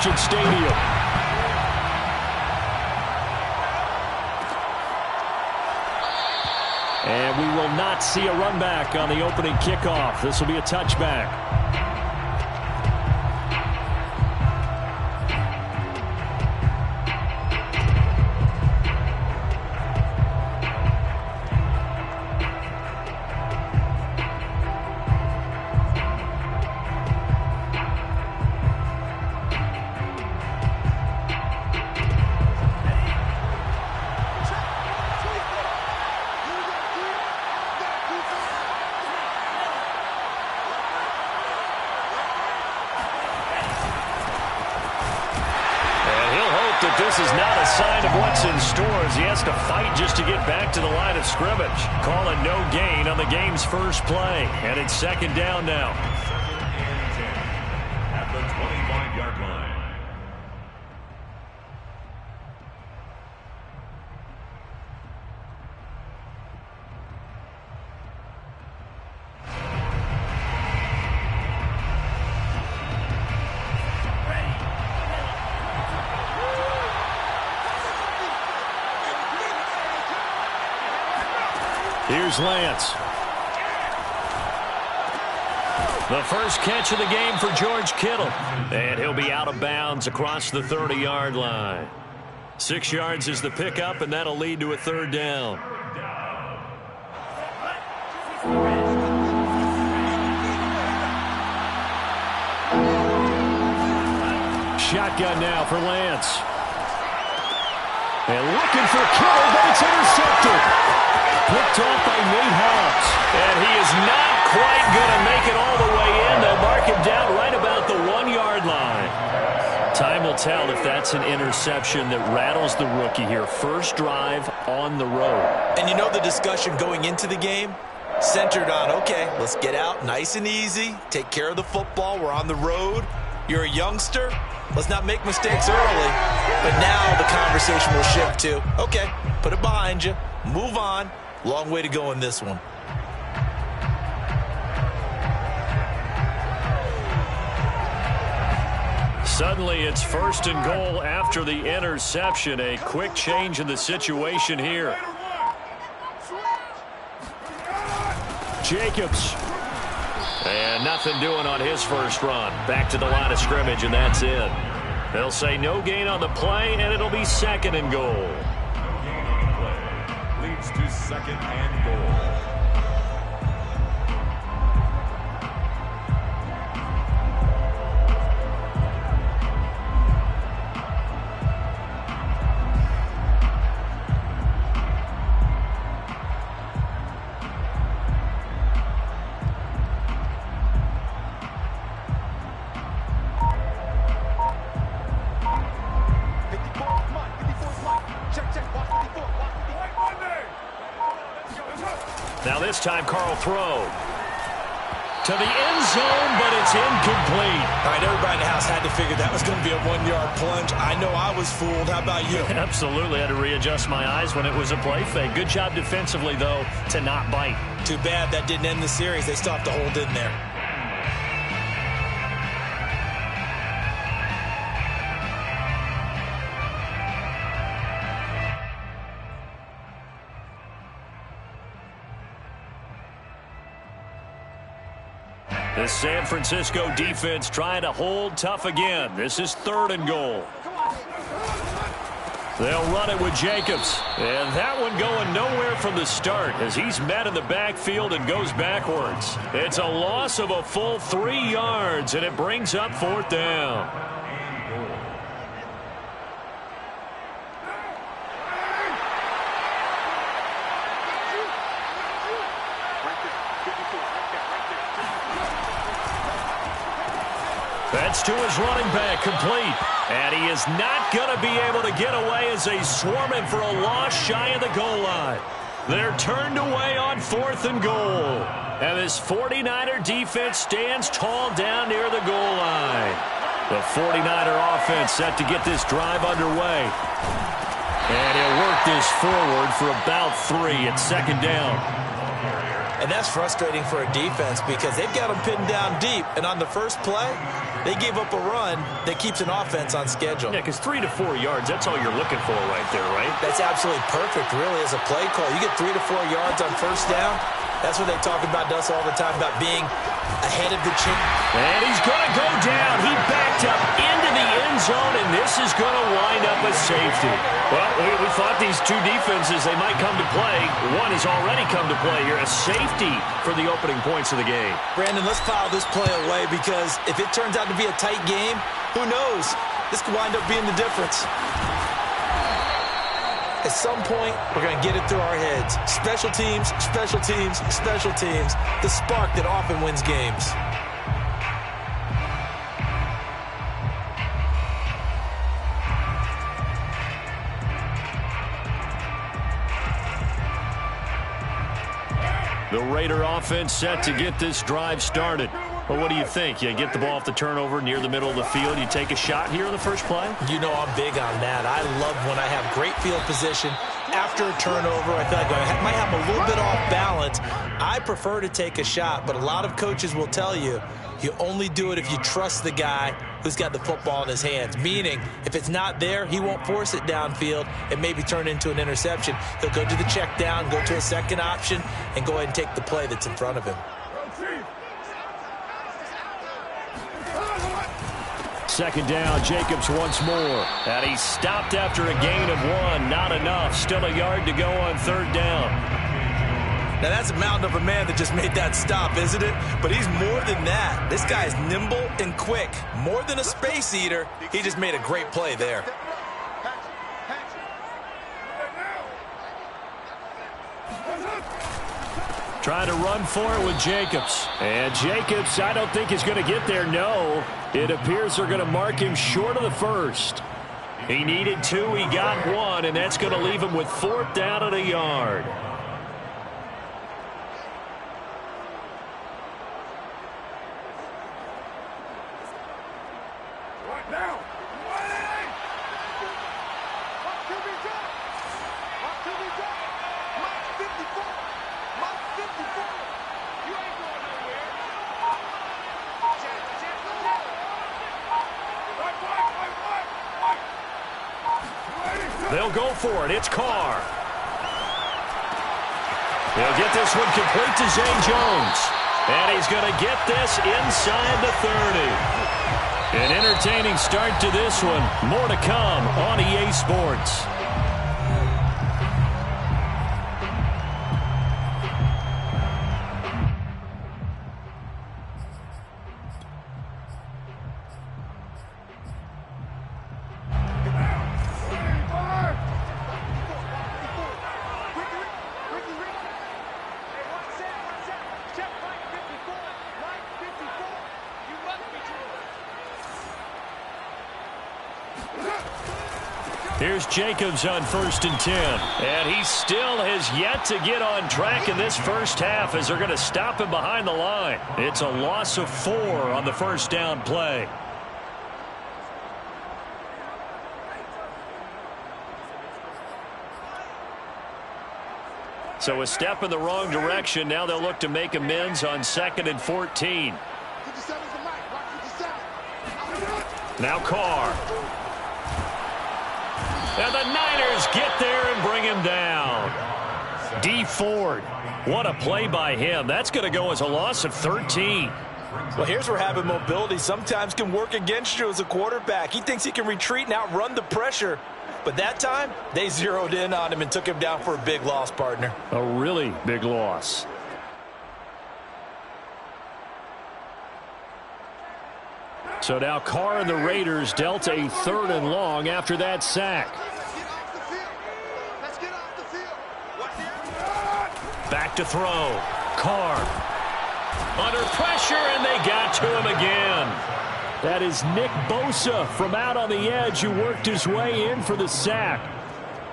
Allegiant Stadium. And we will not see a run back on the opening kickoff. This will be a touchback. This is not a sign of what's in store as he has to fight just to get back to the line of scrimmage. Calling no gain on the game's first play. And it's second down now. Second and 10 at the 25-yard line. Here's Lance. The first catch of the game for George Kittle. And he'll be out of bounds across the 30-yard line. 6 yards is the pickup, and that'll lead to a third down. Shotgun now for Lance. And looking for Kittle, but it's intercepted. Picked off by Nate Hobbs. And he is not quite going to make it all the way in. They'll mark him down right about the 1-yard line. Time will tell if that's an interception that rattles the rookie here. First drive on the road. And you know the discussion going into the game? Centered on, okay, let's get out nice and easy. Take care of the football. We're on the road. You're a youngster. Let's not make mistakes early. But now the conversation will shift to, okay, put it behind you. Move on. Long way to go in this one. Suddenly it's first and goal after the interception. A quick change in the situation here. Jacobs. And nothing doing on his first run. Back to the line of scrimmage, and that's it. They'll say no gain on the play, and it'll be second and goal. Leads to second and goal. Now this time Carl throw to the end zone, but it's incomplete. All right, everybody in the house had to figure that was going to be a 1-yard plunge. I know I was fooled. How about you? Absolutely. Had to readjust my eyes when it was a play fake. Good job defensively, though, to not bite. Too bad that didn't end the series. They still have to hold in there. The San Francisco defense trying to hold tough again. This is third and goal. They'll run it with Jacobs. And that one going nowhere from the start as he's met in the backfield and goes backwards. It's a loss of a full 3 yards, and it brings up fourth down. That's to his running back, complete. And he is not going to be able to get away as they swarm him for a loss shy of the goal line. They're turned away on fourth and goal. And this 49er defense stands tall down near the goal line. The 49er offense set to get this drive underway. And he'll work this forward for about 3 at second down. And that's frustrating for a defense because they've got them pinned down deep. And on the first play, they gave up a run that keeps an offense on schedule. Yeah, because 3 to 4 yards, that's all you're looking for right there, right? That's absolutely perfect, really, as a play call. You get 3 to 4 yards on first down. That's what they talk about to us all the time, about being ahead of the chain. And he's going to go down. He backed up into the end zone, and this is going to wind up a safety. Well, we thought these two defenses, they might come to play. One has already come to play here, a safety for the opening points of the game. Brandon, let's file this play away because if it turns out to be a tight game, who knows? This could wind up being the difference. At some point, we're going to get it through our heads. Special teams, special teams, special teams. The spark that often wins games. The Raider offense set to get this drive started. Well, what do you think? You get the ball off the turnover near the middle of the field. You take a shot here in the first play? You know I'm big on that. I love when I have great field position. After a turnover, I feel like I might have a little bit off balance. I prefer to take a shot, but a lot of coaches will tell you, you only do it if you trust the guy who's got the football in his hands. Meaning, if it's not there, he won't force it downfield and maybe turn into an interception. He'll go to the check down, go to a second option, and go ahead and take the play that's in front of him. Second down, Jacobs once more. And he's stopped after a gain of 1. Not enough. Still a yard to go on third down. Now, that's a mountain of a man that just made that stop, isn't it? But he's more than that. This guy's nimble and quick. More than a space eater, he just made a great play there. Trying to run for it with Jacobs. And Jacobs, I don't think is going to get there. No. It appears they're going to mark him short of the first. He needed 2. He got 1, and that's going to leave him with 4th down and a yard. They'll go for it. It's Carr. He'll get this one complete to Zay Jones. And he's going to get this inside the 30. An entertaining start to this one. More to come on EA Sports. Here's Jacobs on 1st and 10. And he still has yet to get on track in this first half as they're going to stop him behind the line. It's a loss of 4 on the first down play. So a step in the wrong direction. Now they'll look to make amends on 2nd and 14. Now Carr. And the Niners get there and bring him down. D. Ford. What a play by him. That's going to go as a loss of 13. Well, here's where having mobility sometimes can work against you as a quarterback. He thinks he can retreat and outrun the pressure. But that time, they zeroed in on him and took him down for a big loss, partner. A really big loss. So now Carr and the Raiders dealt a 3rd and long after that sack. Back to throw. Carr. Under pressure, and they got to him again. That is Nick Bosa from out on the edge who worked his way in for the sack.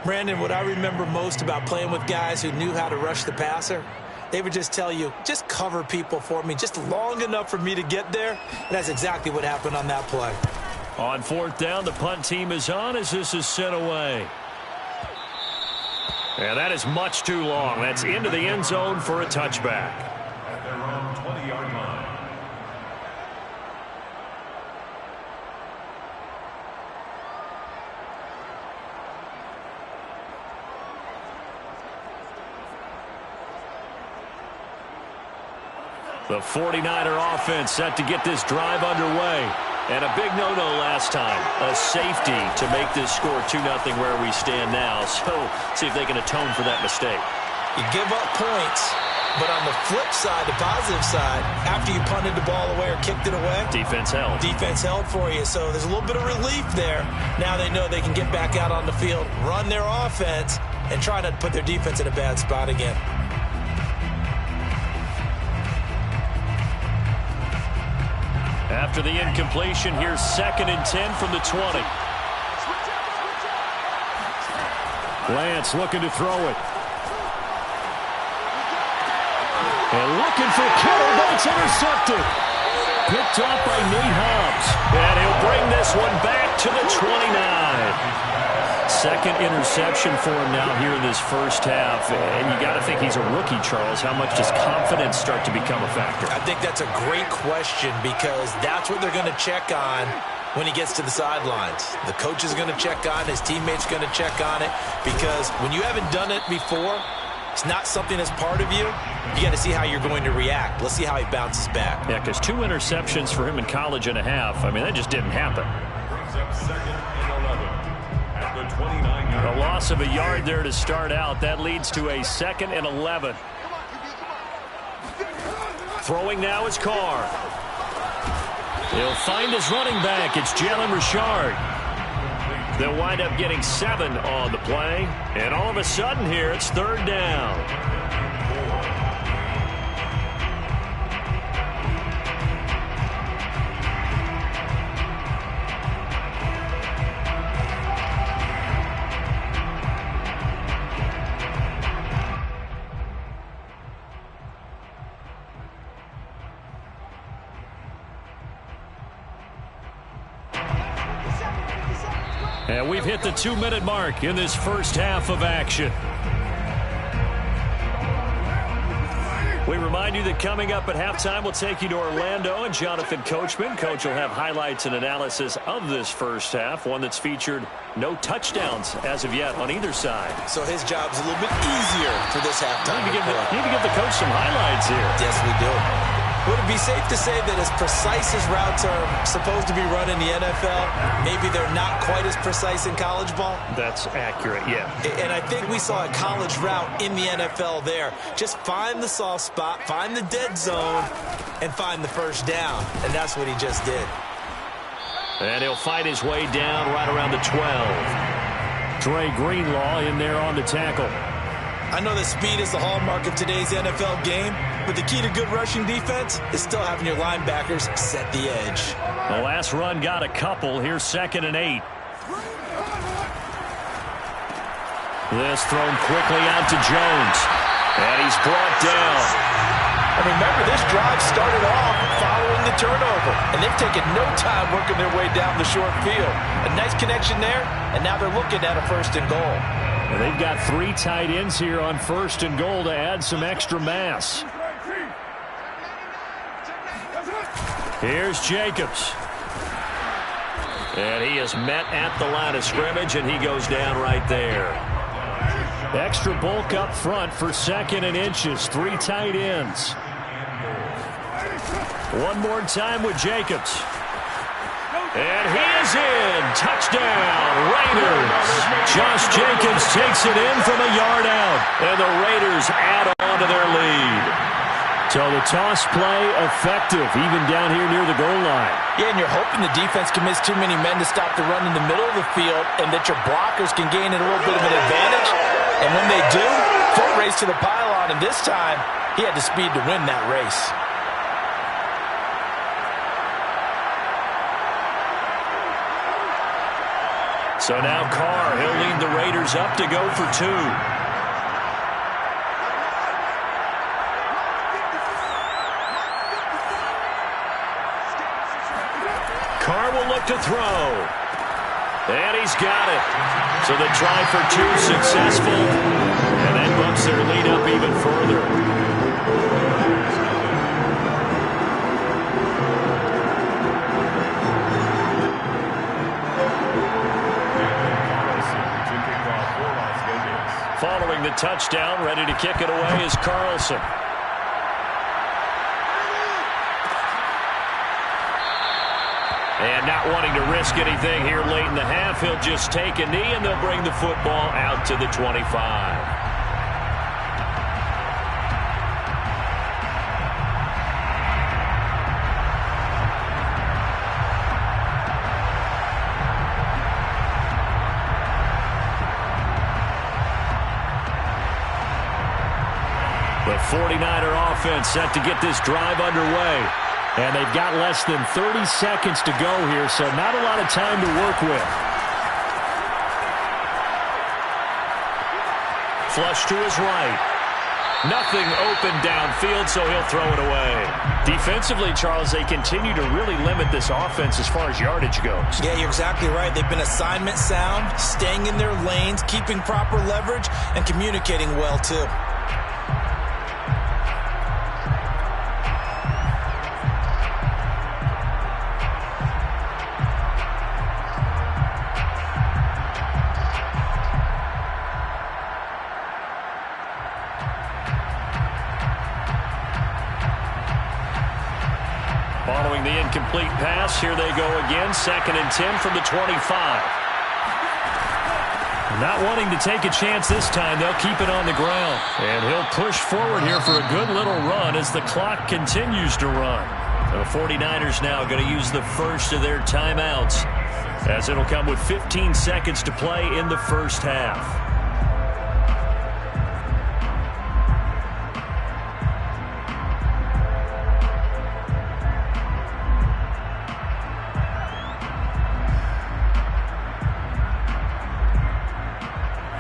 Brandon, what I remember most about playing with guys who knew how to rush the passer, they would just tell you, just cover people for me, just long enough for me to get there. And that's exactly what happened on that play. On 4th down, the punt team is on as this is sent away. And that is much too long. That's into the end zone for a touchback. At their own 20-yard line. The 49er offense set to get this drive underway. And a big no-no last time. A safety to make this score 2-0 where we stand now. So, see if they can atone for that mistake. You give up points, but on the flip side, the positive side, after you punted the ball away or kicked it away, defense held. Defense held for you. So there's a little bit of relief there. Now they know they can get back out on the field, run their offense, and try not to put their defense in a bad spot again. After the incompletion, here's 2nd and 10 from the 20. Lance looking to throw it. And looking for Kittle, but it's intercepted. Picked off by Nate Hobbs. And he'll bring this one back to the 29. Second interception for him now here in this first half. And you got to think he's a rookie, Charles. How much does confidence start to become a factor? I think that's a great question because that's what they're going to check on when he gets to the sidelines. The coach is going to check on it. His teammates are going to check on it because when you haven't done it before, it's not something that's part of you. You got to see how you're going to react. Let's see how he bounces back. Yeah, because 2 interceptions for him in college and a half. I mean, that just didn't happen. Brings up 2nd and 11. At the 29-yard. A loss of a yard there to start out. That leads to a 2nd and 11. Throwing now is Carr. He'll find his running back. It's Jalen Richard. They'll wind up getting 7 on the play. And all of a sudden here, it's 3rd down. And we've hit the 2-minute mark in this first half of action. We remind you that coming up at halftime, we'll take you to Orlando and Jonathan Coachman. Coach will have highlights and analysis of this first half, one that's featured no touchdowns as of yet on either side. So his job's a little bit easier for this halftime. Need to give the coach some highlights here. Yes, we do. Would it be safe to say that as precise as routes are supposed to be run in the NFL, maybe they're not quite as precise in college ball? That's accurate, yeah. And I think we saw a college route in the NFL there. Just find the soft spot, find the dead zone, and find the first down. And that's what he just did. And he'll fight his way down right around the 12. Dre Greenlaw in there on the tackle. I know that speed is the hallmark of today's NFL game, but the key to good rushing defense is still having your linebackers set the edge. The last run got a couple. Here's 2nd and 8. This thrown quickly out to Jones. And he's brought down. And remember, this drive started off following the turnover, and they've taken no time working their way down the short field. A nice connection there, and now they're looking at a 1st and goal. And they've got 3 tight ends here on 1st and goal to add some extra mass. Here's Jacobs. And he is met at the line of scrimmage, and he goes down right there. Extra bulk up front for 2nd and inches. 3 tight ends. One more time with Jacobs. And he is in. Touchdown, Raiders. Josh Jacobs takes it in from a yard out. And the Raiders add on to their lead. So the toss play effective, even down here near the goal line. Yeah, and you're hoping the defense commits too many men to stop the run in the middle of the field and that your blockers can gain a little bit of an advantage. And when they do, foot race to the pylon. And this time, he had the speed to win that race. So now Carr, he'll lead the Raiders up to go for 2. Carr will look to throw. And he's got it. So the try for 2 successful. their lead up even further. Following the touchdown, ready to kick it away is Carlson. And not wanting to risk anything here late in the half, he'll just take a knee and they'll bring the football out to the 25. The 49er offense set to get this drive underway. And they've got less than 30 seconds to go here, so not a lot of time to work with. Flush to his right. Nothing open downfield, so he'll throw it away. Defensively, Charles, they continue to really limit this offense as far as yardage goes. Yeah, you're exactly right. They've been assignment sound, staying in their lanes, keeping proper leverage, and communicating well, too. Following the incomplete pass, here they go again, 2nd and 10 from the 25. Not wanting to take a chance this time, they'll keep it on the ground. And he'll push forward here for a good little run as the clock continues to run. The 49ers now going to use the first of their timeouts, as it'll come with 15 seconds to play in the first half.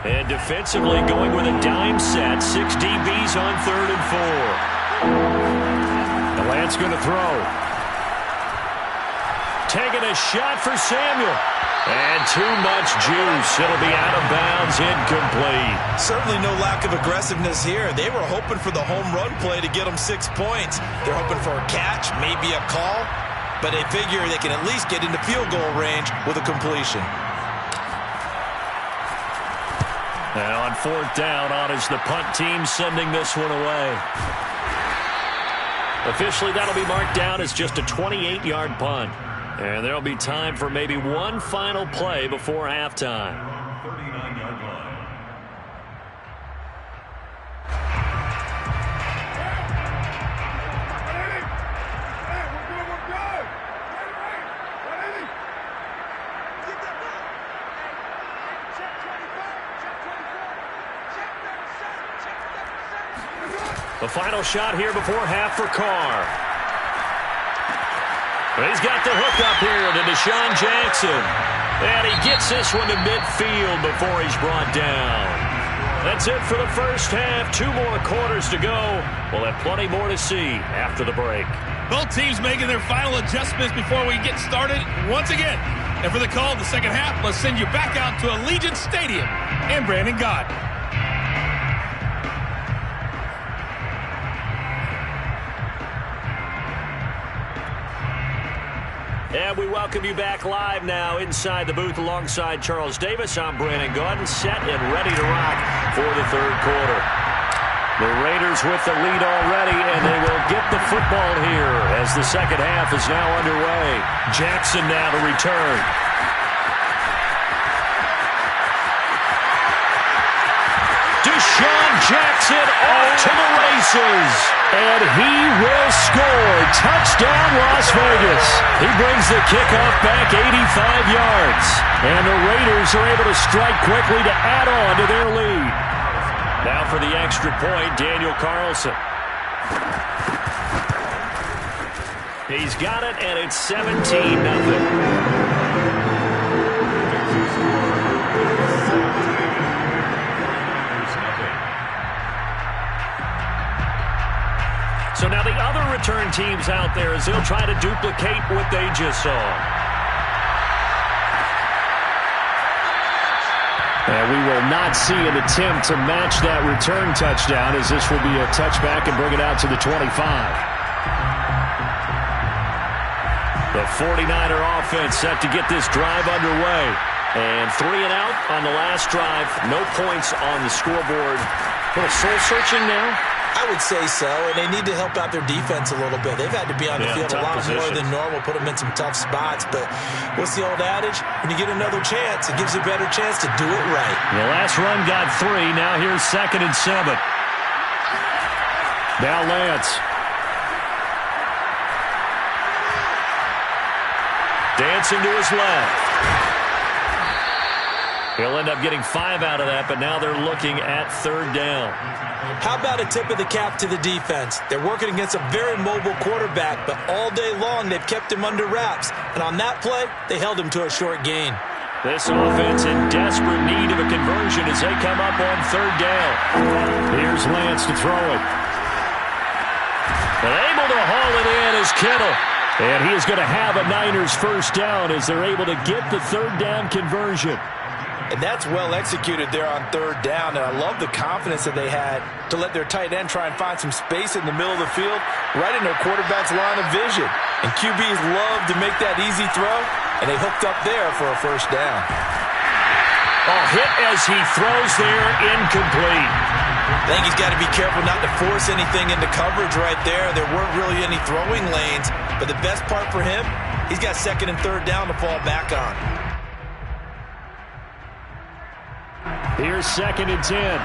And defensively going with a dime set. 6 DBs on 3rd and 4. The Lance going to throw. Taking a shot for Samuel. And too much juice. It'll be out of bounds, incomplete. Certainly no lack of aggressiveness here. They were hoping for the home run play to get them 6 points. They're hoping for a catch, maybe a call. But they figure they can at least get into field goal range with a completion. And on 4th down, on is the punt team sending this one away. Officially, that'll be marked down as just a 28-yard punt. And there'll be time for maybe one final play before halftime. 39-yard line. The final shot here before half for Carr. He's got the hook up here to Deshaun Jackson. And he gets this one to midfield before he's brought down. That's it for the first half. 2 more quarters to go. We'll have plenty more to see after the break. Both teams making their final adjustments before we get started once again. And for the call of the second half, let's send you back out to Allegiant Stadium and Brandon Gott. And we welcome you back live now inside the booth alongside Charles Davis. I'm Brandon Gaudin, set and ready to rock for the 3rd quarter. The Raiders with the lead already, and they will get the football here as the second half is now underway. Jackson now to return. Deshaun Jackson off to the races. And he will score. Touchdown, Las Vegas. He brings the kickoff back 85 yards. And the Raiders are able to strike quickly to add on to their lead. Now for the extra point, Daniel Carlson. He's got it, and it's 17-0. So now the other return teams out there as they'll try to duplicate what they just saw. And we will not see an attempt to match that return touchdown, as this will be a touchback and bring it out to the 25. The 49er offense set to get this drive underway. And 3 and out on the last drive. No points on the scoreboard. A little soul-searching now? I would say so, and they need to help out their defense a little bit. They've had to be on the field a lot more than normal, put them in some tough spots. But what's the old adage? When you get another chance, it gives you a better chance to do it right. The last run got 3. Now here's 2nd and 7. Now Lance. Dancing to his left. He'll end up getting 5 out of that, but now they're looking at 3rd down. How about a tip of the cap to the defense? They're working against a very mobile quarterback, but all day long they've kept him under wraps. And on that play, they held him to a short gain. This offense in desperate need of a conversion as they come up on 3rd down. Here's Lance to throw it. And able to haul it in is Kittle. And he is going to have a Niners first down as they're able to get the 3rd down conversion. And that's well executed there on 3rd down. And I love the confidence that they had to let their tight end try and find some space in the middle of the field, right in their quarterback's line of vision. And QBs love to make that easy throw, and they hooked up there for a first down. Hit as he throws there, incomplete. I think he's got to be careful not to force anything into coverage right there. There weren't really any throwing lanes, but the best part for him, he's got 2nd and 3rd down to fall back on. Here's 2nd and 10.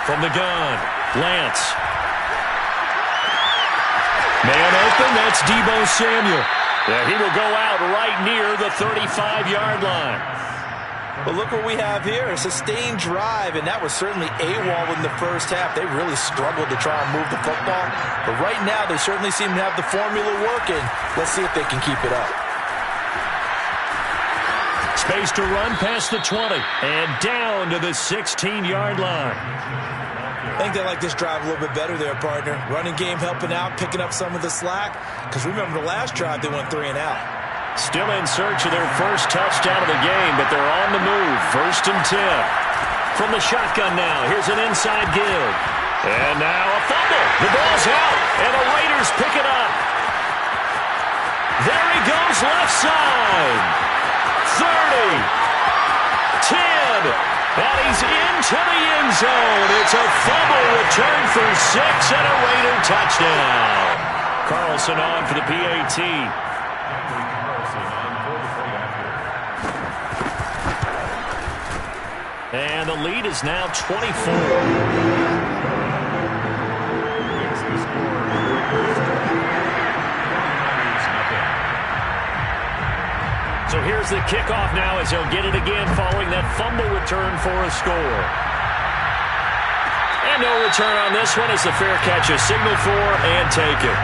From the gun, Lance. Man open, that's Deebo Samuel. Yeah, he will go out right near the 35-yard line. But look what we have here, a sustained drive, and that was certainly AWOL in the first half. They really struggled to try and move the football. But right now, they certainly seem to have the formula working. Let's see if they can keep it up. Space to run past the 20 and down to the 16-yard line. I think they like this drive a little bit better there, partner. Running game helping out, picking up some of the slack. Because remember the last drive, they went 3 and out. Still in search of their first touchdown of the game, but they're on the move. 1st and 10. From the shotgun now, here's an inside give. And now a fumble. The ball's out, and the Raiders pick it up. There he goes left side. 30. 10. And he's into the end zone. It's a fumble return for 6 and a Raider touchdown. Carlson on for the PAT. And the lead is now 24. So here's the kickoff now as he'll get it again following that fumble return for a score. And no return on this one as the fair catch is signaled for and taken.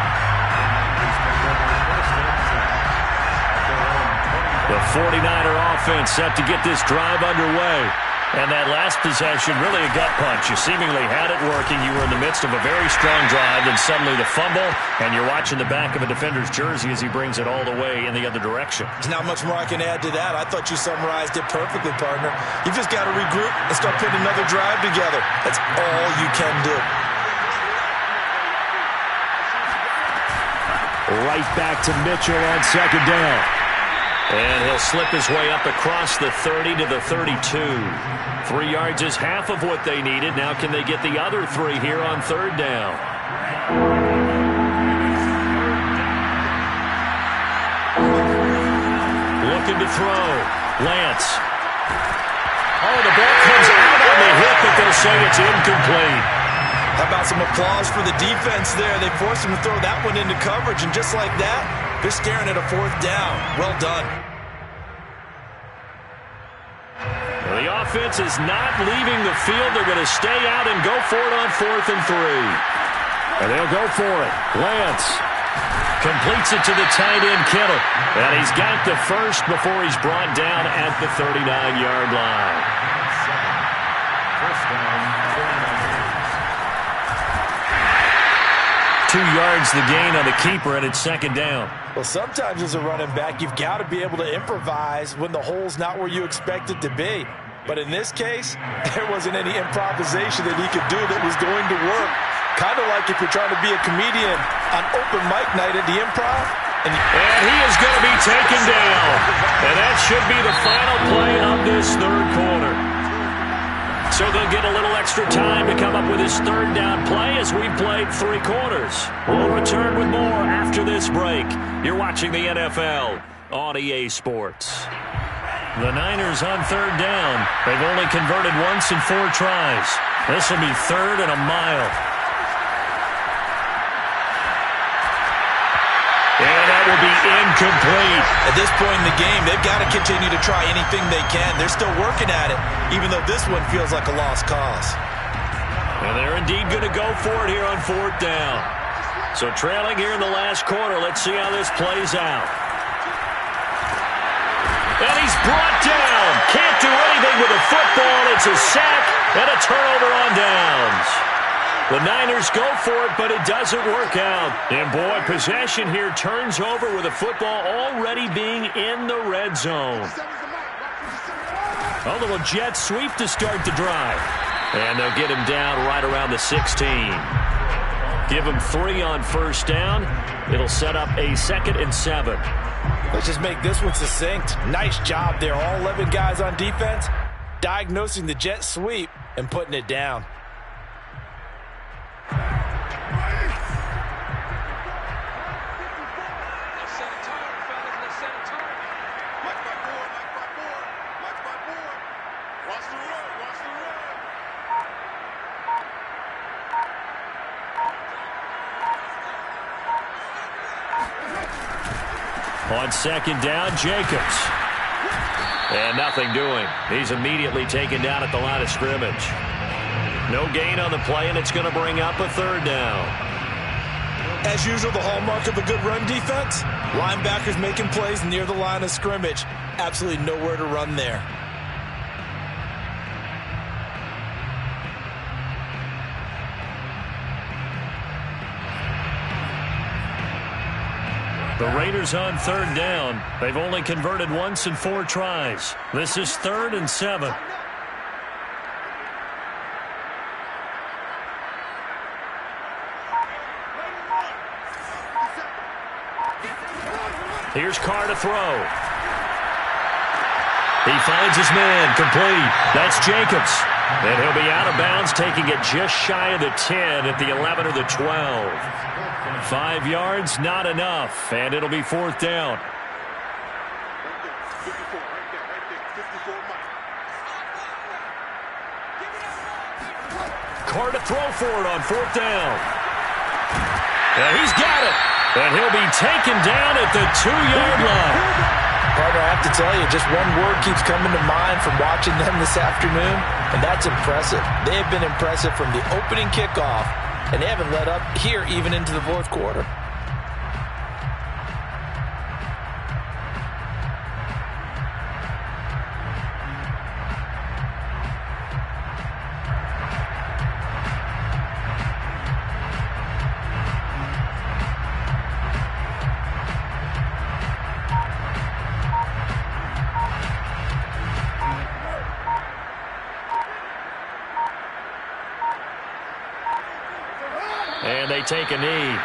The 49er offense set to get this drive underway. And that last possession, really a gut punch. You seemingly had it working. You were in the midst of a very strong drive, then suddenly the fumble, and you're watching the back of a defender's jersey as he brings it all the way in the other direction. There's not much more I can add to that. I thought you summarized it perfectly, partner. You've just got to regroup and start putting another drive together. That's all you can do. Right back to Mitchell on 2nd down. And he'll slip his way up across the 30 to the 32. 3 yards is half of what they needed. Now can they get the other 3 here on 3rd down? Looking to throw. Lance. Oh, the ball comes out on the hit, but they'll say it's incomplete. How about some applause for the defense there? They forced him to throw that one into coverage, and just like that, they're staring at a 4th down. Well done. Well, the offense is not leaving the field. They're going to stay out and go for it on 4th and 3. And they'll go for it. Lance completes it to the tight end, Kittle. And he's got the first before he's brought down at the 39-yard line. 2 yards the gain on the keeper, and it's second down. Well, sometimes as a running back, you've got to be able to improvise when the hole's not where you expect it to be. But in this case, there wasn't any improvisation that he could do that was going to work. Kind of like if you're trying to be a comedian on open mic night at the Improv. And he is going to be taken down. And that should be the final play of this third quarter. So they'll get a little extra time to come up with his third down play as we've played 3 quarters. We'll return with more after this break. You're watching the NFL on EA Sports. The Niners on third down. They've only converted once in 4 tries. This will be 3rd and a mile. And that will be incomplete. At this point in the game, they've got to continue to try anything they can. They're still working at it, even though this one feels like a lost cause. And they're indeed going to go for it here on 4th down. So trailing here in the last quarter, let's see how this plays out. And he's brought down. Can't do anything with a football. It's a sack and a turnover on downs. The Niners go for it, but it doesn't work out. And, boy, possession here turns over with the football already being in the red zone. A little jet sweep to start the drive. And they'll get him down right around the 16. Give him 3 on first down. It'll set up a 2nd and 7. Let's just make this one succinct. Nice job there. All 11 guys on defense diagnosing the jet sweep and putting it down. On 2nd down, Jacobs. And nothing doing. He's immediately taken down at the line of scrimmage. No gain on the play, and it's going to bring up a 3rd down. As usual, the hallmark of a good run defense, linebackers making plays near the line of scrimmage. Absolutely nowhere to run there. The Raiders on 3rd down. They've only converted once in 4 tries. This is 3rd and 7. Here's Carr to throw. He finds his man, complete. That's Jacobs. And he'll be out of bounds, taking it just shy of the 10 at the 11 or the 12. 5 yards, not enough, and it'll be 4th down. Carr to throw for it on 4th down. And he's got it. And he'll be taken down at the 2-yard line. Partner, I have to tell you, just one word keeps coming to mind from watching them this afternoon, and that's impressive. They have been impressive from the opening kickoff, and they haven't let up here even into the 4th quarter. And they take a knee.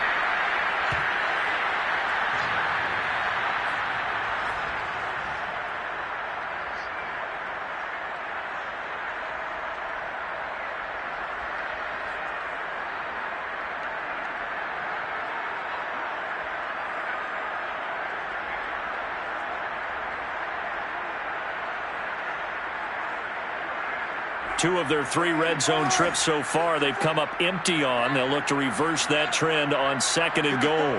Two of their 3 red zone trips so far, they've come up empty on. They'll look to reverse that trend on 2nd and goal.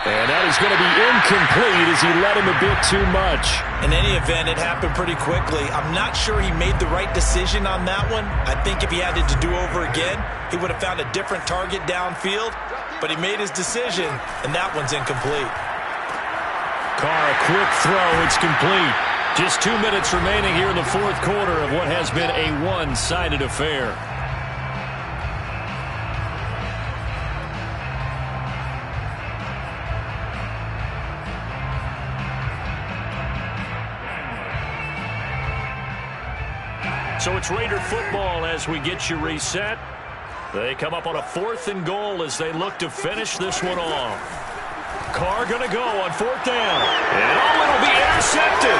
And that is going to be incomplete as he led him a bit too much. In any event, it happened pretty quickly. I'm not sure he made the right decision on that one. I think if he had it to do over again, he would have found a different target downfield. But he made his decision, and that one's incomplete. Carr, a quick throw. It's complete. Just 2 minutes remaining here in the fourth quarter of what has been a one-sided affair. So it's Raider football as we get you reset. They come up on a 4th and goal as they look to finish this one off. Carr going to go on 4th down. And it'll be intercepted.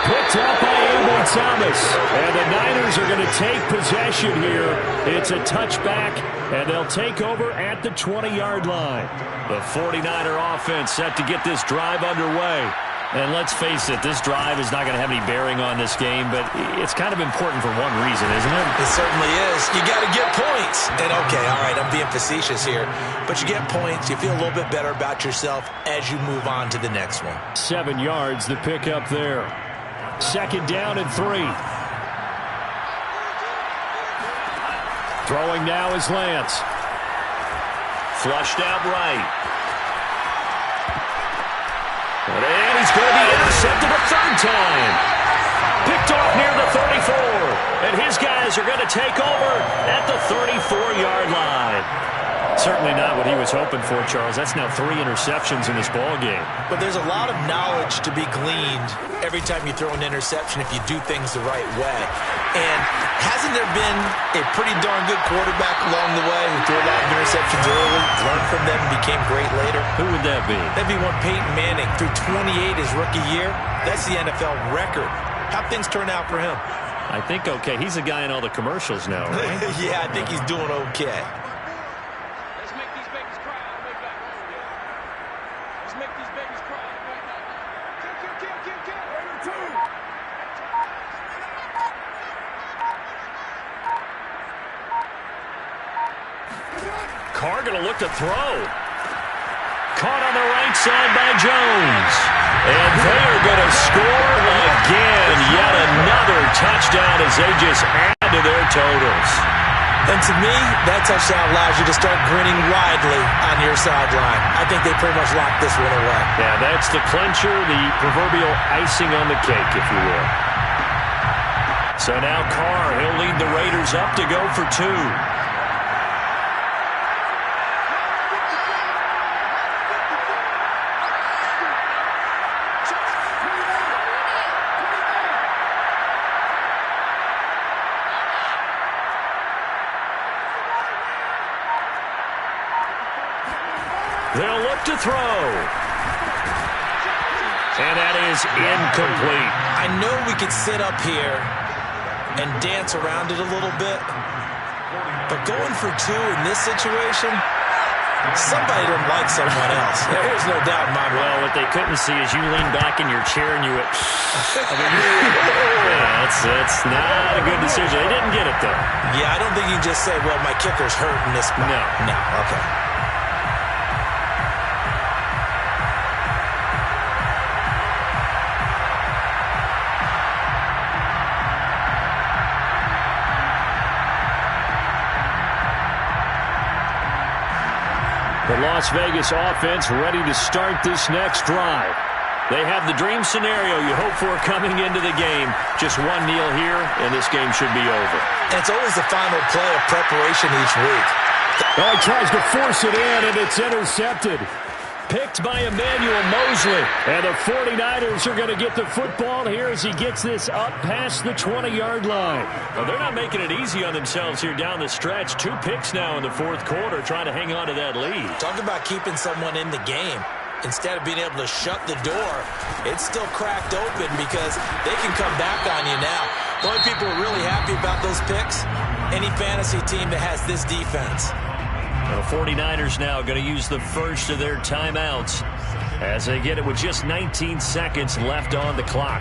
Picked up by Abel Thomas. And the Niners are going to take possession here. It's a touchback, and they'll take over at the 20-yard line. The 49er offense set to get this drive underway. And let's face it, this drive is not going to have any bearing on this game, but it's kind of important for one reason, isn't it? It certainly is. You got to get points. And okay, all right, I'm being facetious here, but you get points, you feel a little bit better about yourself as you move on to the next one. 7 yards, the pickup there. 2nd down and 3. Throwing now is Lance. Flushed out right. And he's going to be intercepted a 3rd time. Picked off near the 34. And his guys are going to take over at the 34-yard line. Certainly not what he was hoping for, Charles. That's now 3 interceptions in this ballgame. But there's a lot of knowledge to be gleaned every time you throw an interception if you do things the right way. And hasn't there been a pretty darn good quarterback along the way who threw a lot of interceptions early, learned from them, and became great later? Who would that be? That'd be one Peyton Manning. Threw 28 his rookie year. That's the NFL record. How'd things turn out for him? I think okay. He's a guy in all the commercials now, right? Yeah, I think he's doing okay. Carr going to look to throw. Caught on the right side by Jones. And they are going to score again. Yet another touchdown as they just add to their totals. And to me, that touchdown allows you to start grinning widely on your sideline. I think they pretty much locked this one away. Yeah, that's the clincher, the proverbial icing on the cake, if you will. So now Carr, he'll lead the Raiders up to go for 2. They'll look to throw. And that is incomplete. I know we could sit up here and dance around it a little bit, but going for 2 in this situation, somebody didn't like someone else. There's no doubt in my mind. Well, what they couldn't see is you leaned back in your chair and you went, yeah, that's not a good decision. They didn't get it, though. Yeah, I don't think you can just say, well, my kicker's hurt in this spot. No, okay. The Las Vegas offense ready to start this next drive. They have the dream scenario you hope for coming into the game. Just 1 kneel here, and this game should be over. And it's always the final play of preparation each week. Oh, he tries to force it in, and it's intercepted. Picked by Emmanuel Mosley. And the 49ers are going to get the football here as he gets this up past the 20-yard line. Well, they're not making it easy on themselves here down the stretch. 2 picks now in the fourth quarter trying to hang on to that lead. Talk about keeping someone in the game. Instead of being able to shut the door, it's still cracked open because they can come back on you now. The only people who are really happy about those picks, any fantasy team that has this defense. The 49ers now going to use the first of their timeouts as they get it with just 19 seconds left on the clock.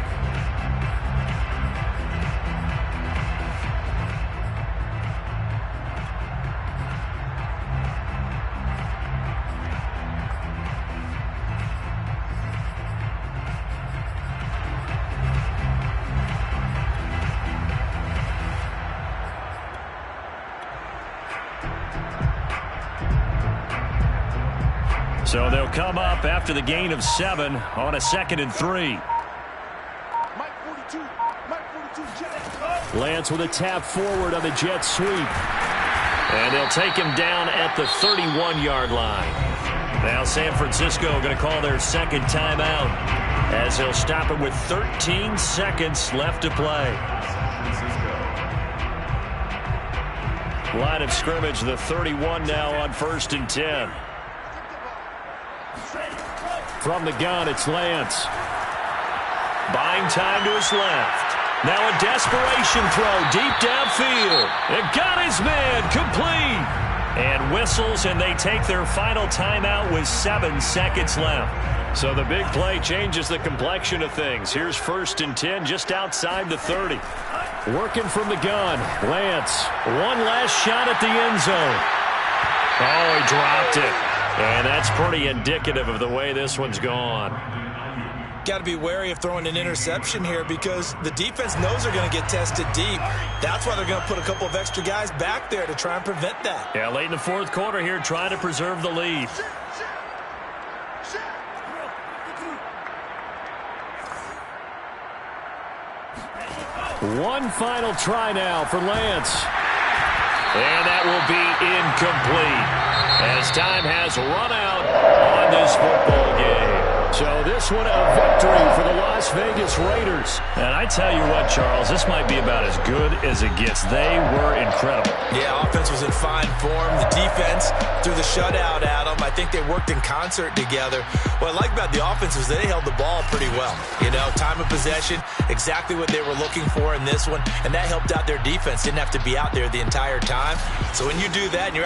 So they'll come up after the gain of 7 on a 2nd and 3. Lance with a tap forward on the jet sweep. And they'll take him down at the 31-yard line. Now San Francisco going to call their second timeout as they'll stop it with 13 seconds left to play. Line of scrimmage, the 31 now on 1st and 10. From the gun, it's Lance. Buying time to his left. Now a desperation throw deep downfield. It got his man complete. And whistles, and they take their final timeout with 7 seconds left. So the big play changes the complexion of things. Here's 1st and 10 just outside the 30. Working from the gun. Lance, one last shot at the end zone. Oh, he dropped it. And that's pretty indicative of the way this one's gone. Got to be wary of throwing an interception here because the defense knows they're going to get tested deep. That's why they're going to put a couple of extra guys back there to try and prevent that. Yeah, late in the 4th quarter here, trying to preserve the lead. One final try now for Lance. And that will be incomplete as time has run out on this football game. So this one a victory for the Las Vegas Raiders. And I tell you what, Charles, this might be about as good as it gets. They were incredible. Yeah, offense was in fine form. The defense threw the shutout at them. I think they worked in concert together. What I like about the offense was they held the ball pretty well. You know, time of possession, exactly what they were looking for in this one. And that helped out their defense. Didn't have to be out there the entire time. So when you do that and you're out